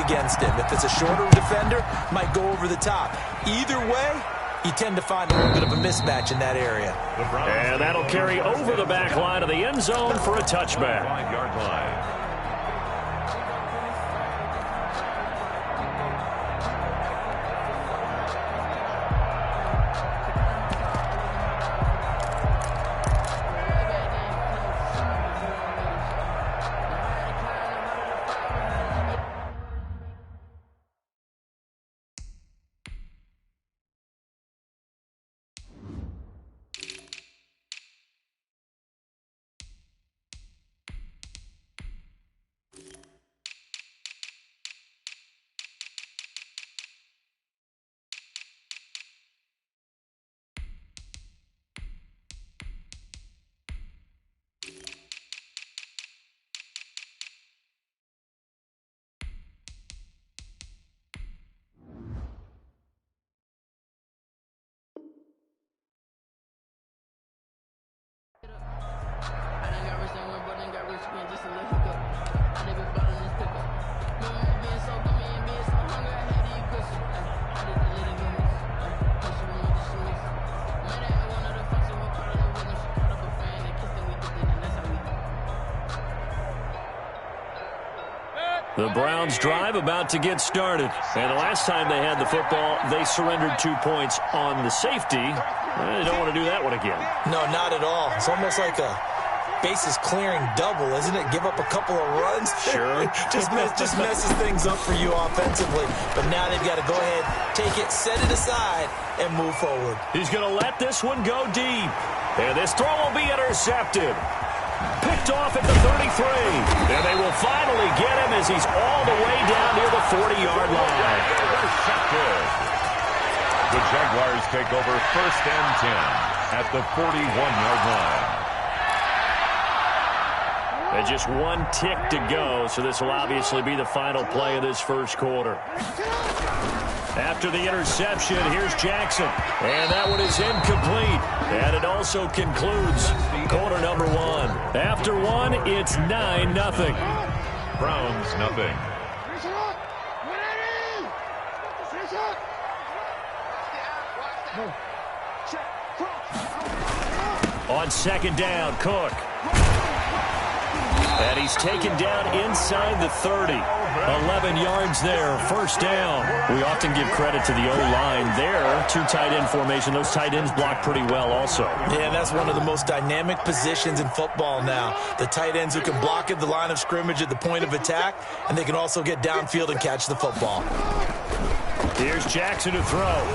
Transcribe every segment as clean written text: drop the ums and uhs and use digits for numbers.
against him. If it's a shorter defender, might go over the top. Either way, you tend to find a little bit of a mismatch in that area. And that'll carry over the back line of the end zone for a touchback. 5-yard line. The Browns drive about to get started. And the last time they had the football, they surrendered 2 points on the safety. They don't want to do that one again. No, not at all. It's almost like a bases clearing double, isn't it? Give up a couple of runs. Sure. just messes things up for you offensively. But now they've got to go ahead, take it, set it aside, and move forward. He's going to let this one go deep. And this throw will be intercepted. Picked off at the 33. And they will finally get him as he's all the way down near the 40-yard line. The Jaguars take over 1st and 10 at the 41-yard line. And just one tick to go, so this will obviously be the final play of this first quarter. After the interception, here's Jackson. And that one is incomplete. And it also concludes quarter number one. After one, it's 9-0. Browns, nothing. On second down, Cook. And he's taken down inside the 30. 11 yards there, first down. We often give credit to the O-line there. 2 tight end formation. Those tight ends block pretty well also. Yeah, that's one of the most dynamic positions in football now. The tight ends who can block at the line of scrimmage at the point of attack, and they can also get downfield and catch the football. Here's Jackson to throw.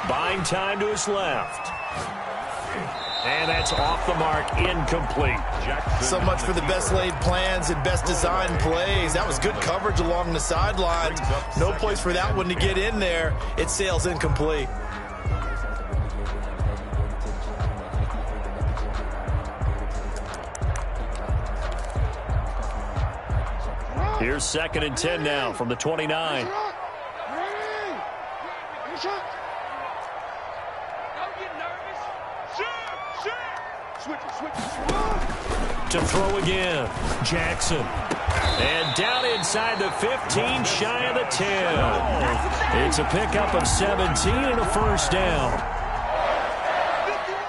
Buying time to his left. And that's off the mark, incomplete. So much for the best laid plans and best designed plays. That was good coverage along the sidelines. No place for that one to get in there. It sails incomplete. Here's 2nd and 10 now from the 29. To throw again, Jackson. And down inside the 15, shy of the 10. It's a pickup of 17 and a first down.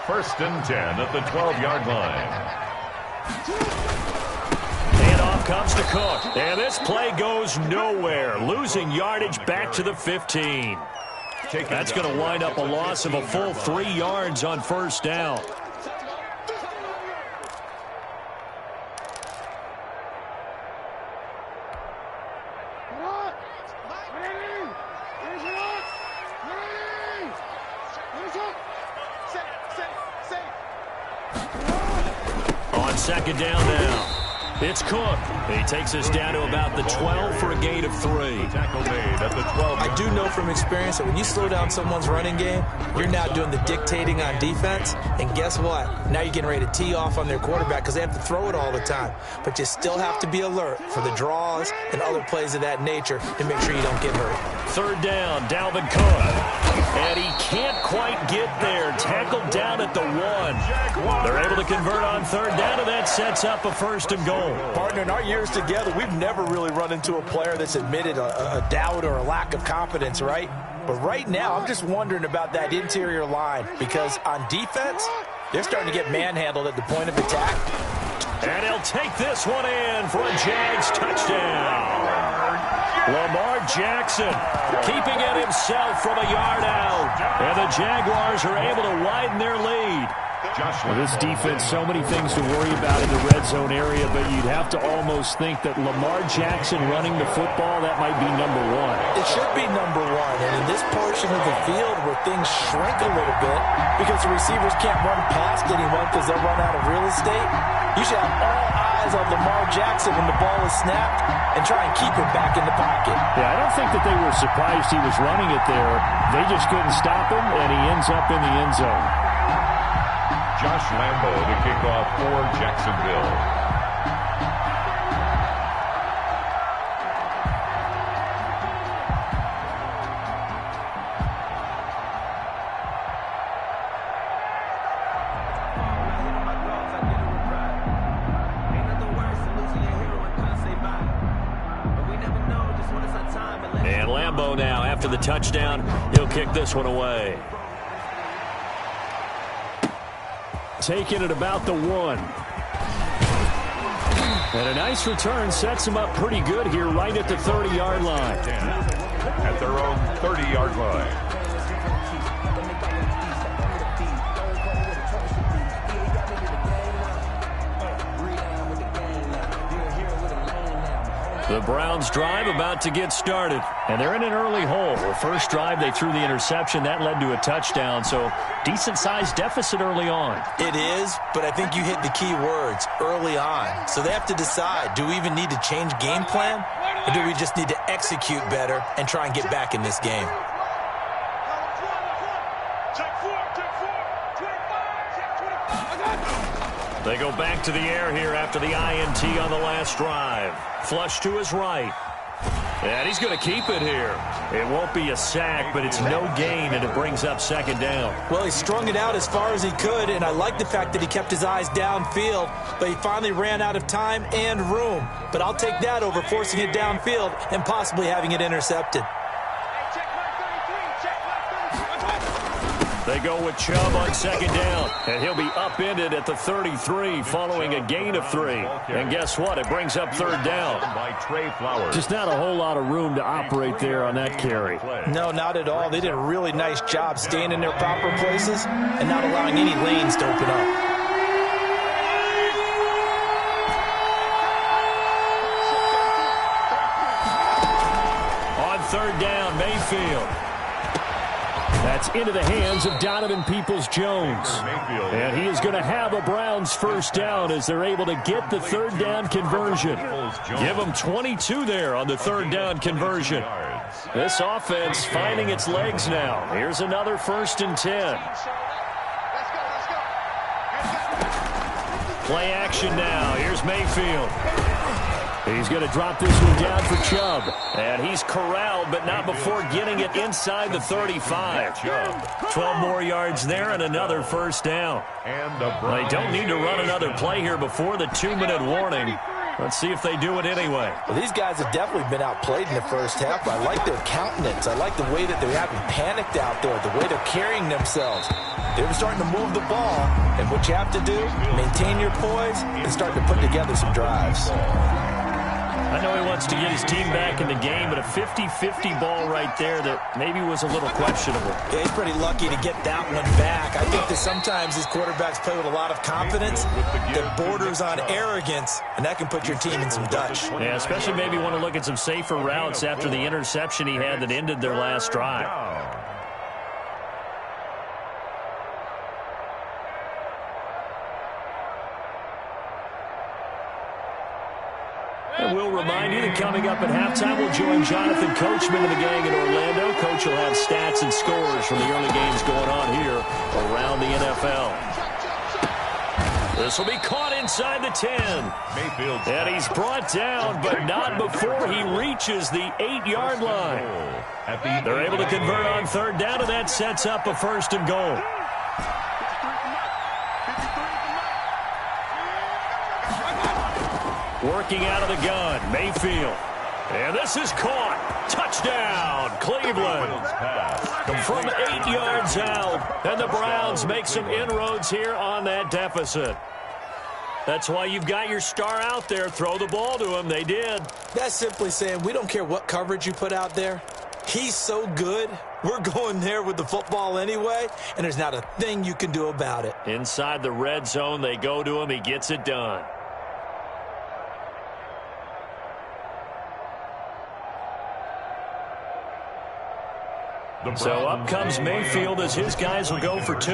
1st and 10 at the 12-yard line. And off comes to Cook. And this play goes nowhere. Losing yardage back to the 15. That's going to wind up a loss of a full 3 yards on first down. Second down now. It's Cook. He takes us down to about the 12 for a gain of 3. Tackle made at the 12. I do know from experience that when you slow down someone's running game, you're now doing the dictating on defense. And guess what? Now you're getting ready to tee off on their quarterback because they have to throw it all the time. But you still have to be alert for the draws and other plays of that nature to make sure you don't get hurt. 3rd down, Dalvin Cook. And he can't quite get there. Tackled down at the 1. They're able to convert on third down, and that sets up a 1st and goal. Partner, in our years together, we've never really run into a player that's admitted a doubt or a lack of confidence, right? But right now, I'm just wondering about that interior line, because on defense, they're starting to get manhandled at the point of attack. And he'll take this one in for a Jags touchdown. Lamar Jackson keeping it himself from a yard out. And the Jaguars are able to widen their lead. Well, this defense, so many things to worry about in the red zone area, but you'd have to almost think that Lamar Jackson running the football, that might be number 1. It should be number 1, and in this portion of the field where things shrink a little bit because the receivers can't run past anyone because they'll run out of real estate, you should have all eyes on Lamar Jackson when the ball is snapped and try and keep him back in the pocket. Yeah, I don't think that they were surprised he was running it there. They just couldn't stop him, and he ends up in the end zone. Josh Lambo to kick off for Jacksonville. And Lambo now, after the touchdown, he'll kick this one away. Taking it about the 1. And a nice return sets him up pretty good here right at the 30-yard line. At their own 30-yard line. The Browns drive about to get started, and they're in an early hole. The first drive, they threw the interception. That led to a touchdown, so decent-sized deficit early on. It is, but I think you hit the key words, early on. So they have to decide, do we even need to change game plan, or do we just need to execute better and try and get back in this game? They go back to the air here after the INT on the last drive. Flush to his right. And he's going to keep it here. It won't be a sack, but it's no gain, and it brings up 2nd down. Well, he strung it out as far as he could, and I like the fact that he kept his eyes downfield, but he finally ran out of time and room. But I'll take that over forcing it downfield and possibly having it intercepted. They go with Chubb on 2nd down, and he'll be upended at the 33 following a gain of 3. And guess what? It brings up 3rd down. Just not a whole lot of room to operate there on that carry. No, not at all. They did a really nice job staying in their proper places and not allowing any lanes to open up. On 3rd down, Mayfield. That's into the hands of Donovan Peoples-Jones. And he is going to have a Browns 1st down as they're able to get the 3rd down conversion. Give them 22 there on the 3rd down conversion. This offense finding its legs now. Here's another 1st and 10. Play action now. Here's Mayfield. He's going to drop this one down for Chubb. And he's corralled, but not before getting it inside the 35. 12 more yards there and another 1st down. They don't need to run another play here before the 2-minute warning. Let's see if they do it anyway. Well, these guys have definitely been outplayed in the first half. I like their countenance. I like the way that they haven't panicked out there, the way they're carrying themselves. They're starting to move the ball, and what you have to do, maintain your poise and start to put together some drives. I know he wants to get his team back in the game, but a 50-50 ball right there that maybe was a little questionable. Yeah, he's pretty lucky to get that one back. I think that sometimes these quarterbacks play with a lot of confidence that borders on arrogance, and that can put your team in some Dutch. Yeah, especially maybe want to look at some safer routes after the interception he had that ended their last drive. And we'll remind you that coming up at halftime, we'll join Jonathan Coachman of the gang in Orlando. Coach will have stats and scores from the early games going on here around the NFL. This will be caught inside the 10. Mayfield's And he's brought down, but not before he reaches the 8-yard line. They're able to convert on third down, and that sets up a 1st and goal. Working out of the gun, Mayfield. And this is caught. Touchdown, Cleveland. From 8 yards out, and the Browns make some inroads here on that deficit. That's why you've got your star out there. Throw the ball to him. They did. That's simply saying we don't care what coverage you put out there. He's so good. We're going there with the football anyway, and there's not a thing you can do about it. Inside the red zone, they go to him. He gets it done. So up comes Mayfield as his guys will go for 2.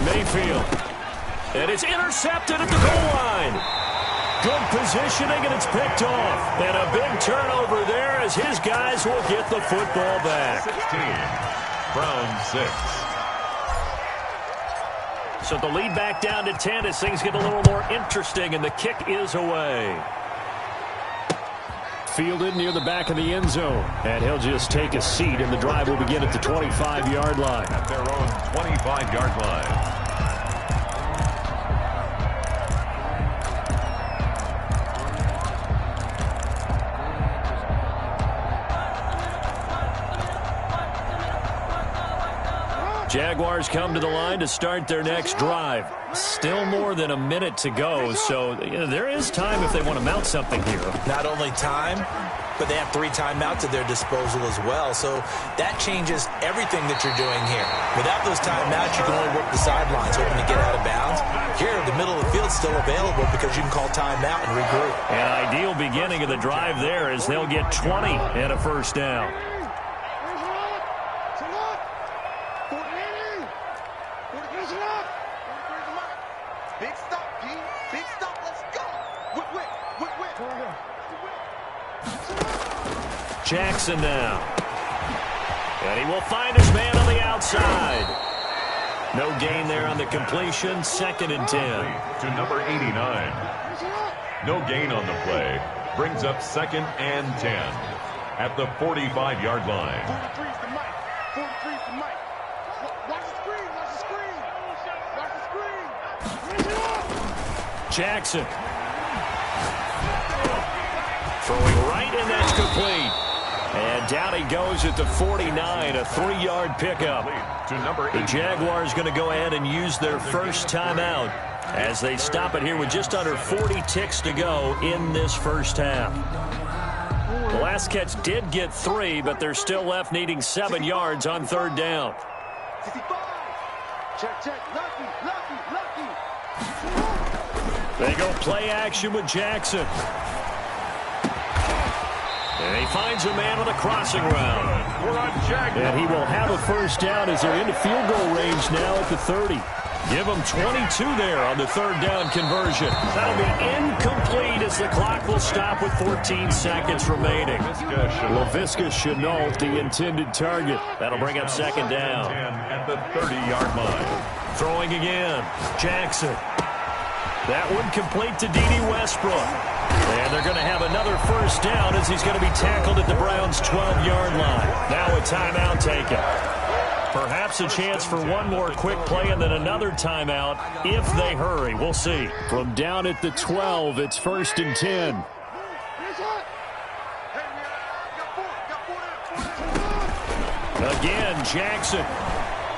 Mayfield. And it's intercepted at the goal line. Good positioning, and it's picked off. And a big turnover there as his guys will get the football back. 16. Browns 6. So the lead back down to 10 as things get a little more interesting, and the kick is away. Fielded near the back of the end zone. And he'll just take a seat, and the drive will begin at the 25-yard line. At their own 25-yard line. Jaguars come to the line to start their next drive. Still more than a minute to go, so there is time if they want to mount something here. Not only time, but they have 3 timeouts at their disposal as well. So that changes everything that you're doing here. Without those timeouts, you can only work the sidelines, hoping to get out of bounds. Here, the middle of the field's still available because you can call timeout and regroup. An ideal beginning of the drive there as they'll get 20 and a 1st down. Jackson now. And he will find his man on the outside. No gain there on the completion. 2nd and 10. To number 89. No gain on the play. Brings up 2nd and 10. At the 45-yard line. 43's the mic. 43's the mic. Watch the screen. Watch the screen. Watch the screen. Jackson. Throwing right, and that's complete. And down he goes at the 49, a 3-yard pickup. To number 8. The Jaguars going to go ahead and use their first timeout as they stop it here with just under 40 ticks to go in this first half. The last catch did get 3, but they're still left needing 7 yards on 3rd down. 55. Check. Lucky. They go play action with Jackson. And he finds a man on a crossing route. We're on Jackson. And he will have a 1st down as they're into field goal range now at the 30. Give them 22 there on the 3rd down conversion. That'll be incomplete as the clock will stop with 14 seconds remaining. Laviska Shenault, the intended target. That'll bring up 2nd down. At the 30-yard line. Throwing again. Jackson. That one complete to D.D. Westbrook. And they're going to have another 1st down as he's going to be tackled at the Browns' 12-yard line. Now a timeout taken. Perhaps a chance for one more quick play and then another timeout if they hurry. We'll see. From down at the 12, it's 1st and 10. Again, Jackson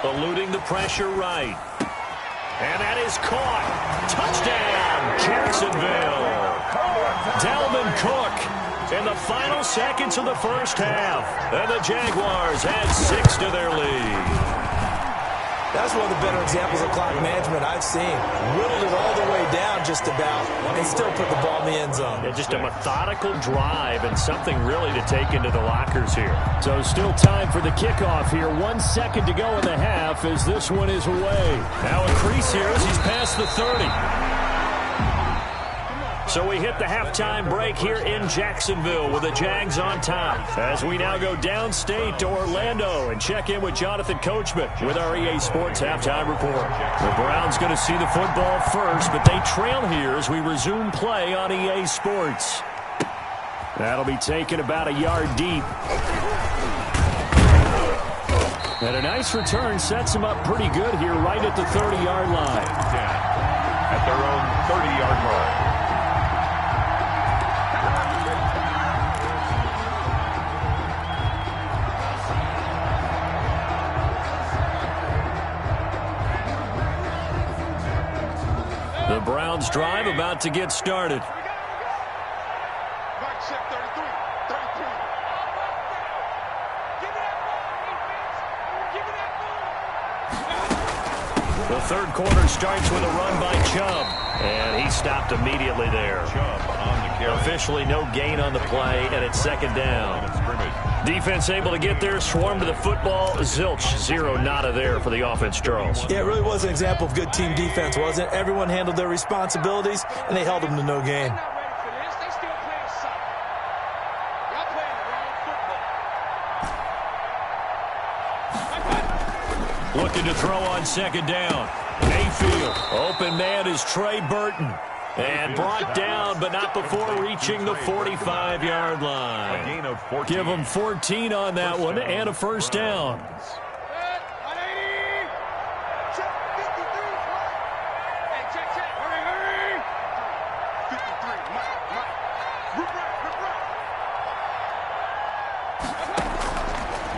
eluding the pressure right. And that is caught. Touchdown, Jacksonville. Dalvin Cook in the final seconds of the first half. And the Jaguars add 6 to their lead. That's one of the better examples of clock management I've seen. Whittled it all the way down just about and still put the ball in the end zone. Yeah, just a methodical drive and something really to take into the lockers here. So still time for the kickoff here. 1 second to go in the half as this one is away. Now a crease here as he's past the 30. So we hit the halftime break here in Jacksonville with the Jags on top. As we now go downstate to Orlando and check in with Jonathan Coachman with our EA Sports halftime report. The Browns going to see the football first, but they trail here as we resume play on EA Sports. That'll be taken about a yard deep. And a nice return sets him up pretty good here right at the 30-yard line. At their own 30-yard line. The Browns drive about to get started. The third quarter starts with a run by Chubb, and he stopped immediately there. Chubb on the carry. Officially no gain on the play, and it's second down. Defense able to get there, swarm to the football. Zilch, zero nada there for the offense, Charles. Yeah, it really was an example of good team defense, wasn't it? Everyone handled their responsibilities, and they held them to no gain. Looking to throw on second down. Mayfield. Open man is Trey Burton. And brought down, but not before reaching the 45-yard line. A gain of 14. Give him 14 on that one and a first down.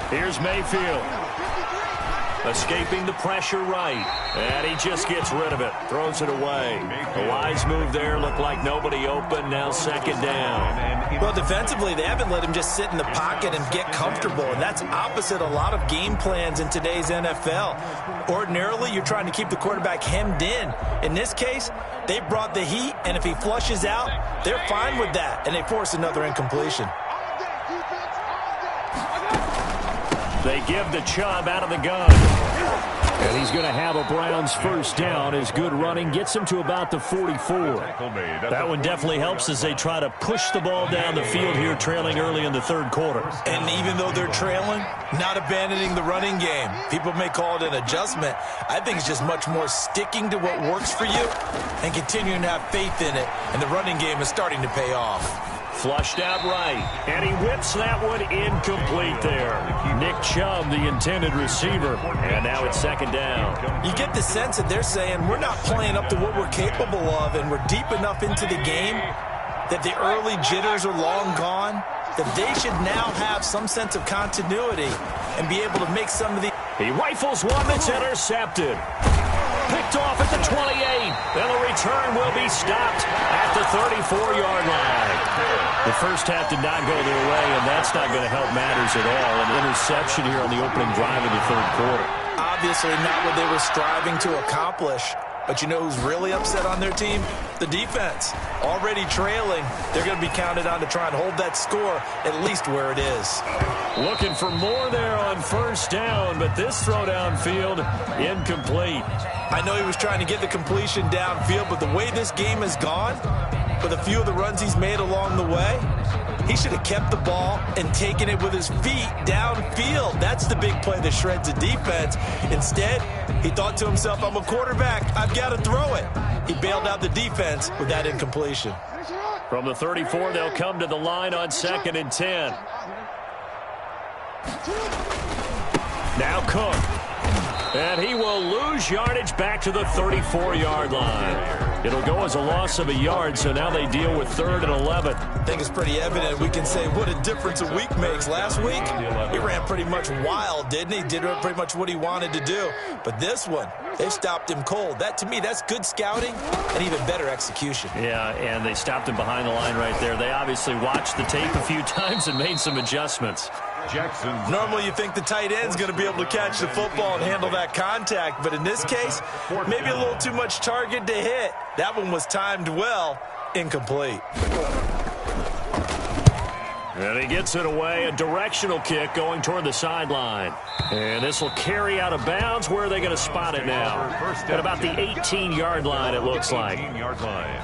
Here's Mayfield. Escaping the pressure right. And he just gets rid of it. Throws it away. A wise move there. Looked like nobody open. Now second down. Well, defensively, they haven't let him just sit in the pocket and get comfortable. And that's opposite a lot of game plans in today's NFL. Ordinarily, you're trying to keep the quarterback hemmed in. In this case, they brought the heat. And if he flushes out, they're fine with that. And they force another incompletion. They give the Chubb out of the gun. And he's going to have a Browns first down as good running gets him to about the 44. That one definitely helps as they try to push the ball down the field here, trailing early in the third quarter. And even though they're trailing, not abandoning the running game. People may call it an adjustment. I think it's just much more sticking to what works for you and continuing to have faith in it. And the running game is starting to pay off. Flushed out right, and he whips that one incomplete there. Nick Chubb, the intended receiver, and now it's second down. You get the sense that they're saying we're not playing up to what we're capable of, and we're deep enough into the game that the early jitters are long gone, that they should now have some sense of continuity and be able to make some of the... He rifles one that's intercepted. Picked off at the 28, and the return will be stopped at the 34-yard line. The first half did not go their way, and that's not going to help matters at all. An interception here on the opening drive of the third quarter. Obviously not what they were striving to accomplish. But you know who's really upset on their team? The defense. Already trailing, they're going to be counted on to try and hold that score at least where it is. Looking for more there on first down, but this throw downfield, incomplete. I know he was trying to get the completion downfield, but the way this game has gone, with a few of the runs he's made along the way, he should have kept the ball and taken it with his feet downfield. That's the big play that shreds the defense. Instead, he thought to himself, I'm a quarterback. I've got to throw it. He bailed out the defense with that incompletion. From the 34, they'll come to the line on 2nd and 10. Now Cook. And he will lose yardage back to the 34-yard line. It'll go as a loss of a yard, so now they deal with 3rd and 11. I think it's pretty evident. We can say what a difference a week makes. Last week, he ran pretty much wild, didn't he? Did pretty much what he wanted to do. But this one, they stopped him cold. That, to me, that's good scouting and even better execution. Yeah, and they stopped him behind the line right there. They obviously watched the tape a few times and made some adjustments. Jackson. Normally you think the tight end's going to be able to catch the football and handle that contact, but in this case, maybe a little too much target to hit. That one was timed well, incomplete. And he gets it away, a directional kick going toward the sideline. And this will carry out of bounds. Where are they going to spot it now? At about the 18-yard line, it looks like. 18-yard line.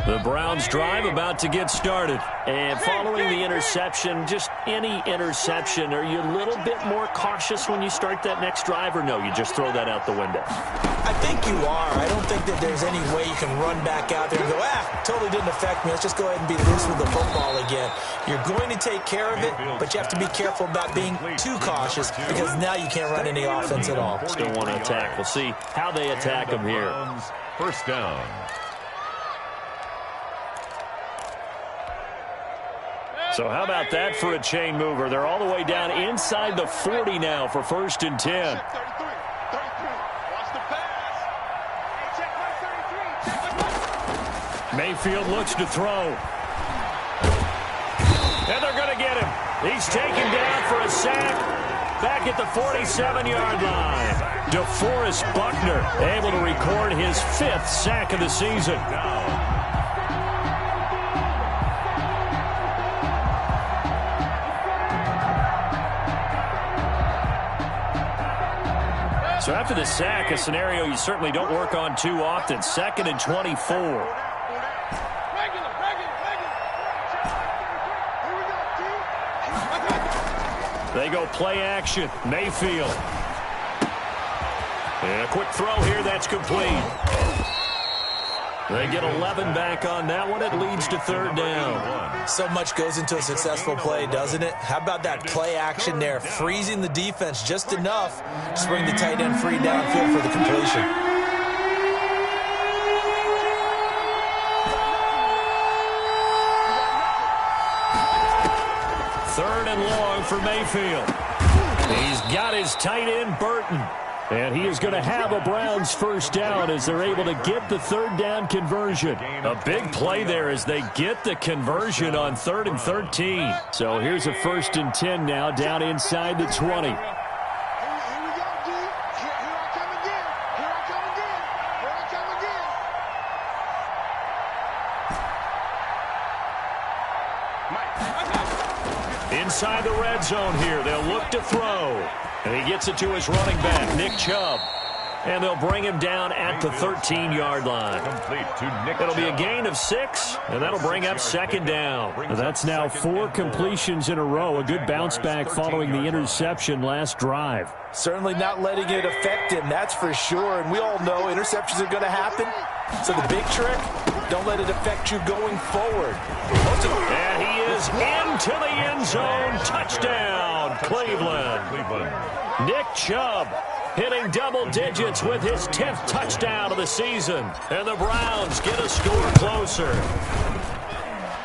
The Browns drive about to get started. And following the interception, just any interception, are you a little bit more cautious when you start that next drive, or no, you just throw that out the window? I think you are. I don't think that there's any way you can run back out there and go, totally didn't affect me. Let's just go ahead and be loose with the football again. You're going to take care of it, but you have to be careful about being too cautious because now you can't run any offense at all. Still want to attack. We'll see how they attack them here. First down. So how about that for a chain mover? They're all the way down inside the 40 now for 1st and 10. Mayfield looks to throw. And they're going to get him. He's taken down for a sack back at the 47-yard line. DeForest Buckner able to record his 5th sack of the season. So after the sack, a scenario you certainly don't work on too often. 2nd and 24. They go play action. Mayfield. And a quick throw here. That's complete. They get 11 back on that one. It leads to 3rd down. So much goes into a successful play, doesn't it? How about that play action there? Freezing the defense just enough to bring the tight end free downfield for the completion. Third and long for Mayfield. He's got his tight end, Burton. And he is going to have a Browns 1st down as they're able to get the 3rd down conversion. A big play there as they get the conversion on 3rd and 13. So here's a 1st and 10 now down inside the 20. Inside the red zone here, they'll look to throw. And he gets it to his running back, Nick Chubb. And they'll bring him down at the 13-yard line. It'll be a gain of 6, and that'll bring up 2nd down. That's now 4 completions in a row. A good bounce back following the interception last drive. Certainly not letting it affect him, that's for sure. And we all know interceptions are going to happen. So the big trick, don't let it affect you going forward. And he is into the end zone. Touchdown, Cleveland. Nick Chubb hitting double digits with his 10th touchdown of the season. And the Browns get a score closer.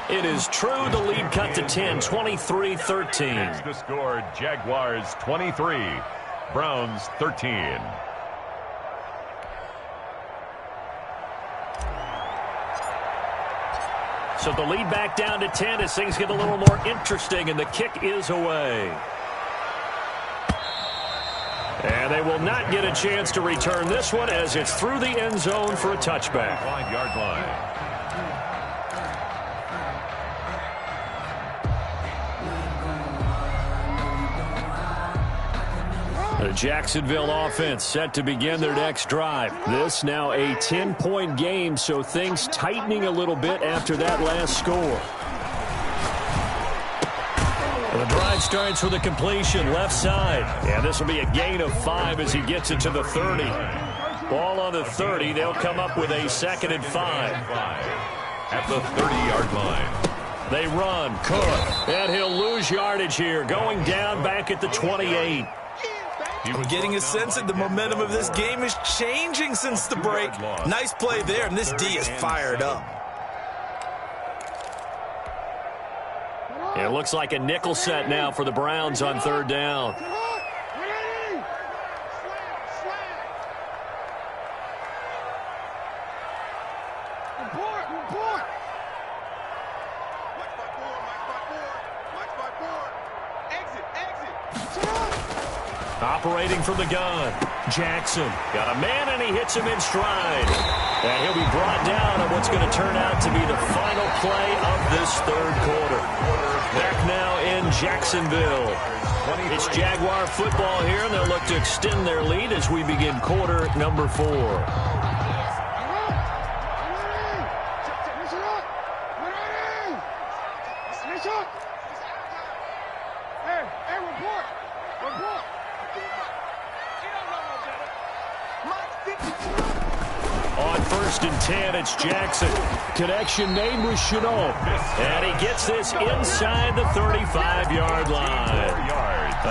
It is true the lead cut to 10, 23-13. The score, Jaguars 23, Browns 13. So the lead back down to 10 as things get a little more interesting, and the kick is away. And they will not get a chance to return this one as it's through the end zone for a touchback. 5-yard line. The Jacksonville offense set to begin their next drive. This now a 10-point game, so things tightening a little bit after that last score. The drive starts with a completion left side. And this will be a gain of 5 as he gets it to the 30. Ball on the 30. They'll come up with a 2nd and 5. At the 30-yard line. They run. Cook. And he'll lose yardage here. Going down back at the 28. I'm getting a sense that the momentum of this game is changing since the break. Nice play there, and this D is fired up. It looks like a nickel set now for the Browns on 3rd down. Operating from the gun, Jackson got a man and he hits him in stride. And he'll be brought down on what's going to turn out to be the final play of this 3rd quarter. Back now in Jacksonville. It's Jaguar football here, and they'll look to extend their lead as we begin quarter number 4. 1st and 10. It's Jackson. Connection made with Chenault. And he gets this inside the 35-yard line.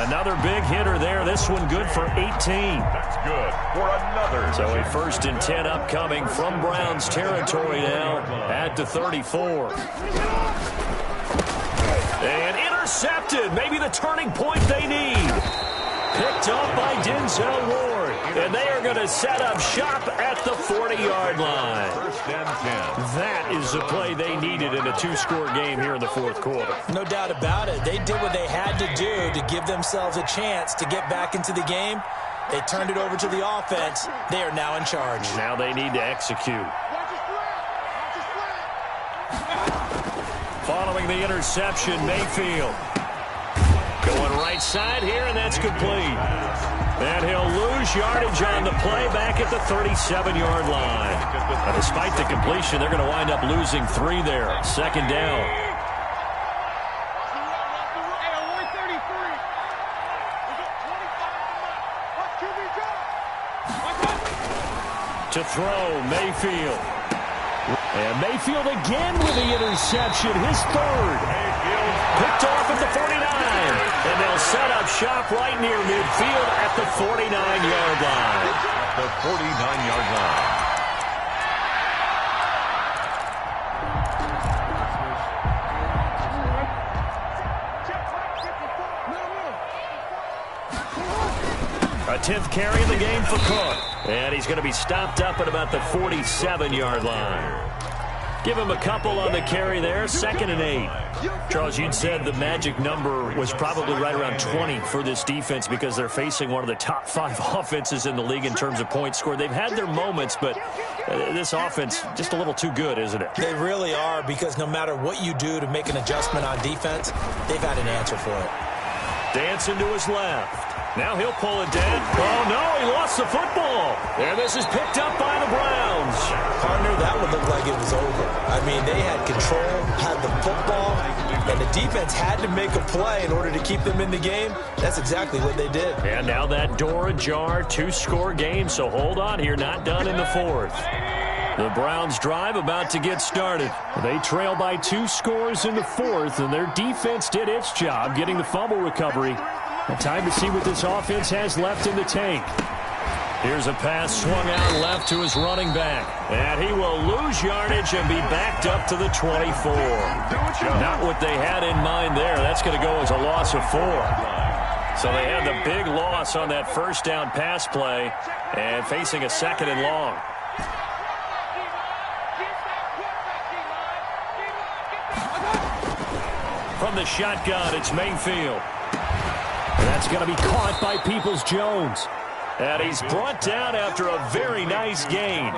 Another big hitter there. This one good for 18. That's good for another. So a 1st and 10 upcoming from Browns territory now at the 34. And intercepted. Maybe the turning point they need. Picked up by Denzel Ward. And they are going to set up shop at the 40-yard line. 1st and 10. That is the play they needed in a 2-score game here in the 4th quarter. No doubt about it. They did what they had to do to give themselves a chance to get back into the game. They turned it over to the offense. They are now in charge. Now they need to execute. Following the interception, Mayfield. Going right side here, and that's complete. And he'll lose yardage on the play back at the 37-yard line. But despite the completion, they're going to wind up losing 3 there. 2nd down. To throw, Mayfield. And Mayfield again with the interception, his 3rd. Picked off at the 49. And they'll set up shop right near midfield at the 49-yard line. The 49-yard line. A 10th carry in the game for Cook. And he's going to be stopped up at about the 47-yard line. Give him a couple on the carry there. 2nd and 8. Charles, you'd said the magic number was probably right around 20 for this defense because they're facing one of the top 5 offenses in the league in terms of points scored. They've had their moments, but this offense just a little too good, isn't it? They really are, because no matter what you do to make an adjustment on defense, they've had an answer for it. Dancing to his left. Now he'll pull it down. Oh, no, he lost the football. And this is picked up by the Browns. Partner, that would look like it was over. I mean, they had control, had the football, and the defense had to make a play in order to keep them in the game. That's exactly what they did. And now that door ajar, 2-score game, so hold on here, not done in the 4th. The Browns drive about to get started. They trail by 2 scores in the 4th, and their defense did its job getting the fumble recovery. And time to see what this offense has left in the tank. Here's a pass swung out left to his running back. And he will lose yardage and be backed up to the 24. Not what they had in mind there. That's going to go as a loss of 4. So they had the big loss on that 1st down pass play and facing a 2nd and long. From the shotgun, it's Mayfield. That's going to be caught by Peoples-Jones. And he's brought down after a very nice gain.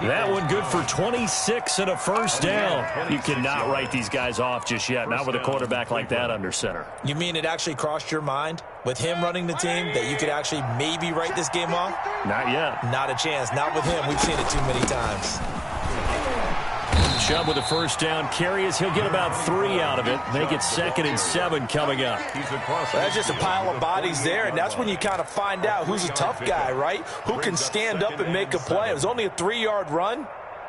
That one good for 26 and a 1st down. You cannot write these guys off just yet, not with a quarterback like that under center. You mean it actually crossed your mind, with him running the team, that you could actually maybe write this game off? Not yet. Not a chance. Not with him. We've seen it too many times. Chubb with a 1st down carry as he'll get about 3 out of it. Make it 2nd and 7 coming up. That's just a pile of bodies there, and that's when you kind of find out who's a tough guy, right? Who can stand up and make a play. It was only a 3-yard run,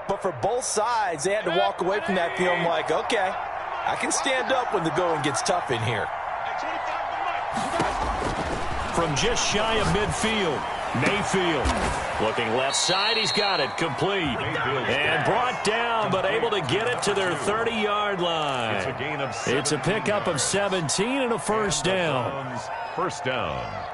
but for both sides, they had to walk away from that feeling like, okay, I can stand up when the going gets tough in here. From just shy of midfield, Mayfield. Looking left side, he's got it. Complete. And brought down, but able to get it to their 30-yard line. It's a gain of 7. It's a pickup of 17 and a 1st down. 1st down.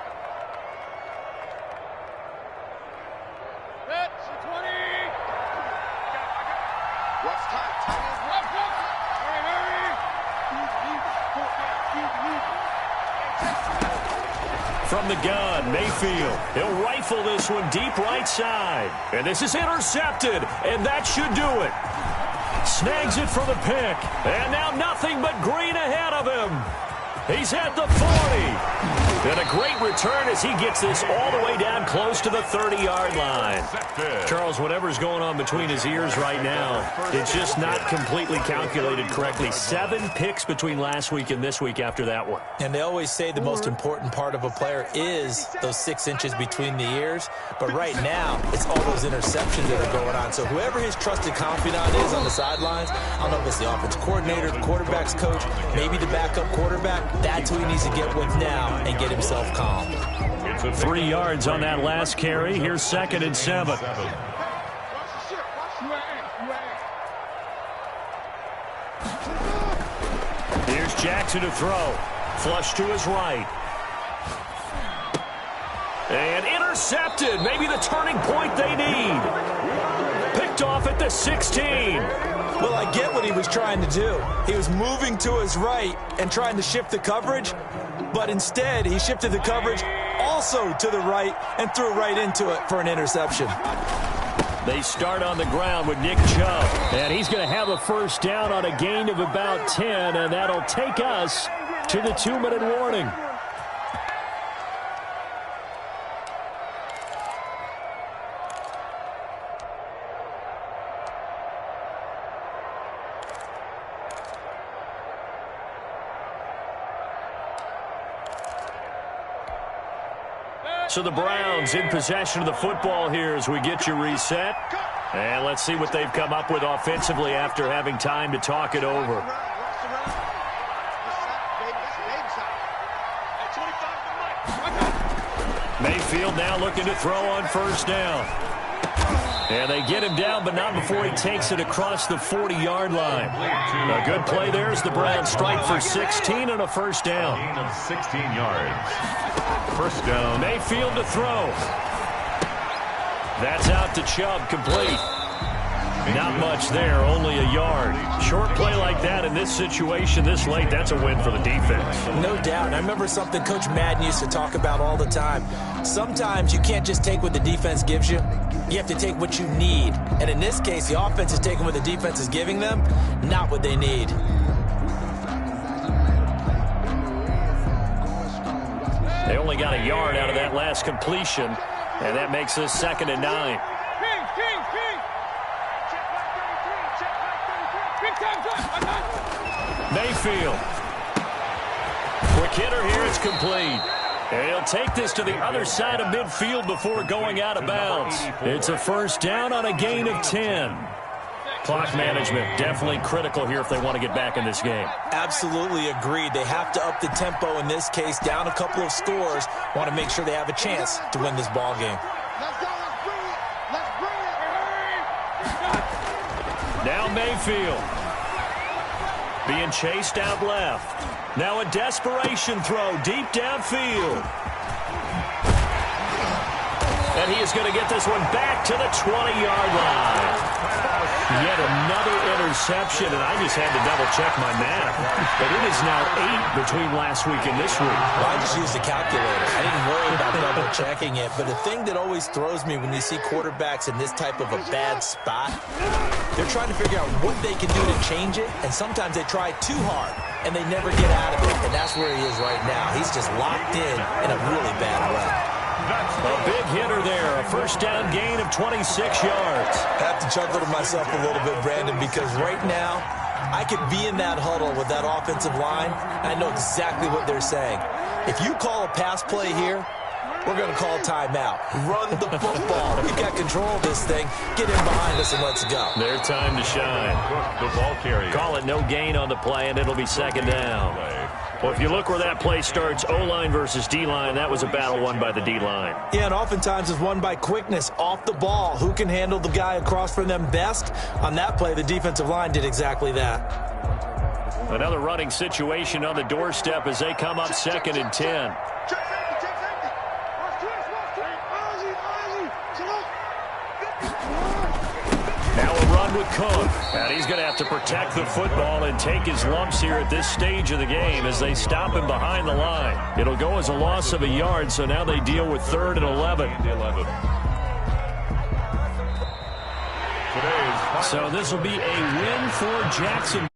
From the gun, Mayfield. He'll rifle this one deep right side. And this is intercepted, and that should do it. Snags it for the pick. And now nothing but green ahead of him. He's at the 40. And a great return as he gets this all the way down close to the 30-yard line. Charles, whatever's going on between his ears right now, it's just not completely calculated correctly. 7 picks between last week and this week after that one. And they always say the most important part of a player is those 6 inches between the ears. But right now, it's all those interceptions that are going on. So whoever his trusted confidant is on the sidelines, I don't know if it's the offense coordinator, the quarterback's coach, maybe the backup quarterback, that's who he needs to get with now and get himself calm. 3 yards on that last carry. Here's 2nd and 7. Here's Jackson to throw. Flush to his right. And intercepted. Maybe the turning point they need. Picked off at the 16. Well, I get what he was trying to do. He was moving to his right and trying to shift the coverage, but instead he shifted the coverage also to the right and threw right into it for an interception. They start on the ground with Nick Chubb, and he's going to have a first down on a gain of about 10, and that'll take us to the 2-minute warning. So the Browns in possession of the football here as we get you reset. And let's see what they've come up with offensively after having time to talk it over. Mayfield now looking to throw on first down. And they get him down, but not before he takes it across the 40-yard line. A good play there as the Browns strike for 16 and a first down. Gain of 16 yards. First down. Mayfield to throw. That's out to Chubb, complete. Not much there, only a yard. Short play like that in this situation this late, that's a win for the defense. No doubt. I remember something Coach Madden used to talk about all the time. Sometimes you can't just take what the defense gives you. You have to take what you need. And in this case, the offense is taking what the defense is giving them, not what they need. They only got a yard out of that last completion, and that makes this 2nd and 9. Mayfield. Quick hitter here, it's complete. And he'll take this to the other side of midfield before going out of bounds. It's a first down on a gain of 10. Clock management definitely critical here if they want to get back in this game. Absolutely agreed. They have to up the tempo in this case, down a couple of scores. Want to make sure they have a chance to win this ball game. Now Mayfield. Being chased out left. Now a desperation throw deep downfield. And he is going to get this one back to the 20-yard line. Yet another interception, and I just had to double-check my math. But it is now 8 between last week and this week. Well, I just used a calculator. I didn't worry about double-checking it. But the thing that always throws me when you see quarterbacks in this type of a bad spot, they're trying to figure out what they can do to change it, and sometimes they try too hard, and they never get out of it. And that's where he is right now. He's just locked in a really bad way. A big hitter there, a first down gain of 26 yards. I have to chuckle to myself a little bit, Brandon, because right now I could be in that huddle with that offensive line, and I know exactly what they're saying. If you call a pass play here, we're going to call timeout. Run the football. We've got control of this thing. Get in behind us and let's go. Their time to shine. The ball carrier. Call it no gain on the play, and it'll be 2nd down. Well, if you look where that play starts, O-line versus D-line, that was a battle won by the D-line. Yeah, and oftentimes it's won by quickness off the ball. Who can handle the guy across from them best? On that play, the defensive line did exactly that. Another running situation on the doorstep as they come up 2nd and 10. Now a run with Cook. And he's going to have to protect the football and take his lumps here at this stage of the game as they stop him behind the line. It'll go as a loss of a yard, so now they deal with 3rd and 11. So this will be a win for Jackson.